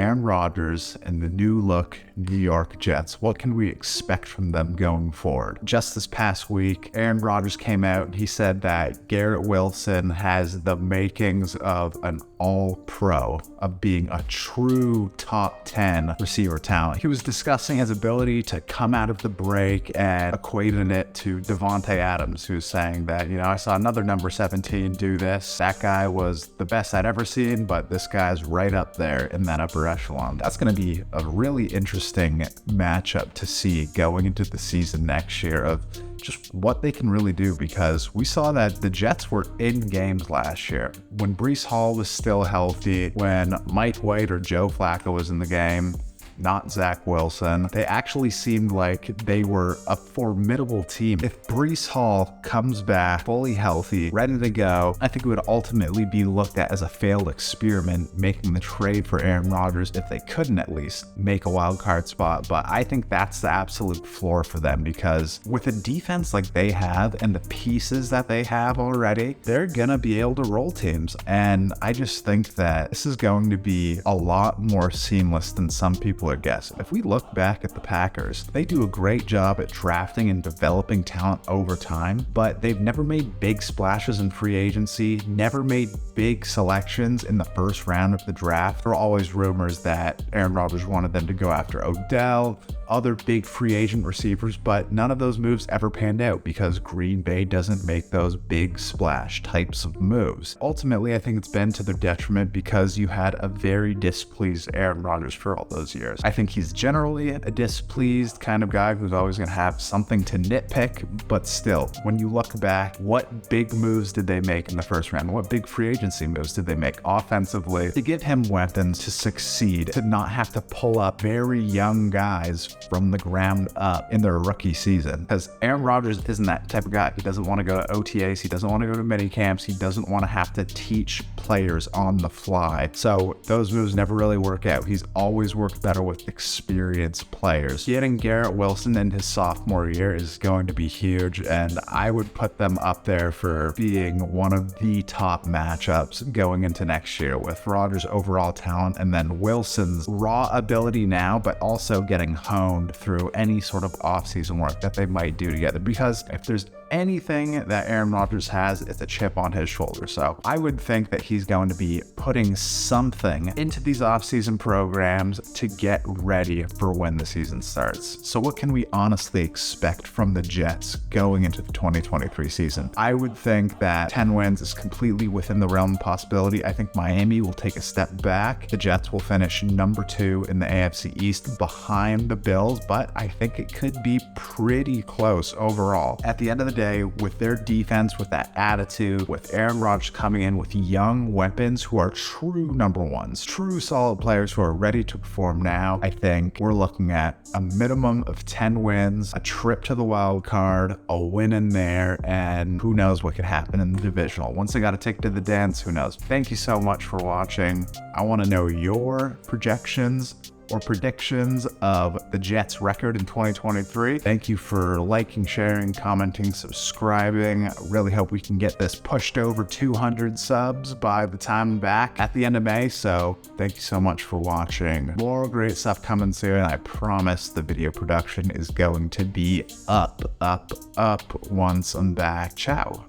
Aaron Rodgers and the new look New York Jets. What can we expect from them going forward? Just this past week, Aaron Rodgers came out and he said that Garret Wilson has the makings of an all-pro, of being a true top 10 receiver talent. He was discussing his ability to come out of the break and equating it to Davante Adams, who's saying that, I saw another number 17 do this. That guy was the best I'd ever seen, but this guy's right up there in that upper echelon. That's going to be a really interesting matchup to see going into the season next year of just what they can really do, because we saw that the Jets were in games last year when Breece Hall was still healthy, when Mike White or Joe Flacco was in the game, not Zach Wilson. They actually seemed like they were a formidable team. If Breece Hall comes back fully healthy, ready to go, I think it would ultimately be looked at as a failed experiment, making the trade for Aaron Rodgers if they couldn't at least make a wild card spot. But I think that's the absolute floor for them, because with a defense like they have and the pieces that they have already, they're gonna be able to roll teams. And I just think that this is going to be a lot more seamless than some people are guessing. If we look back at the Packers, they do a great job at drafting and developing talent over time, but they've never made big splashes in free agency, never made big selections in the first round of the draft. There were always rumors that Aaron Rodgers wanted them to go after Odell, other big free agent receivers, but none of those moves ever panned out because Green Bay doesn't make those big splash types of moves. Ultimately, I think it's been to their detriment because you had a very displeased Aaron Rodgers for all those years. I think he's generally a displeased kind of guy who's always going to have something to nitpick, but still, when you look back, what big moves did they make in the first round? What big free agency moves did they make offensively to give him weapons to succeed, to not have to pull up very young guys from the ground up in their rookie season? Because Aaron Rodgers isn't that type of guy. He doesn't want to go to OTAs. He doesn't want to go to mini camps. He doesn't want to have to teach players on the fly. So those moves never really work out. He's always worked better with experienced players. Getting Garret Wilson in his sophomore year is going to be huge, and I would put them up there for being one of the top matchups going into next year, with Rodgers' overall talent and then Wilson's raw ability now, but also getting honed through any sort of offseason work that they might do together. Because if there's anything that Aaron Rodgers has, it's a chip on his shoulder. So I would think that he's going to be putting something into these offseason programs to get ready for when the season starts. So what can we honestly expect from the Jets going into the 2023 season? I would think that 10 wins is completely within the realm of possibility. I think Miami will take a step back. The Jets will finish number 2 in the AFC East behind the Bills, but I think it could be pretty close overall. At the end of the day, with their defense, with that attitude, with Aaron Rodgers coming in with young weapons who are true number ones, true solid players who are ready to perform now, I think we're looking at a minimum of 10 wins, a trip to the wild card, a win in there, and who knows what could happen in the divisional. Once they got a ticket to the dance, who knows? Thank you so much for watching. I want to know your projections or predictions of the Jets record in 2023. Thank you for liking, sharing, commenting, subscribing. I really hope we can get this pushed over 200 subs by the time I'm back at the end of May. So thank you so much for watching. More great stuff coming soon. I promise the video production is going to be up once I'm back. Ciao.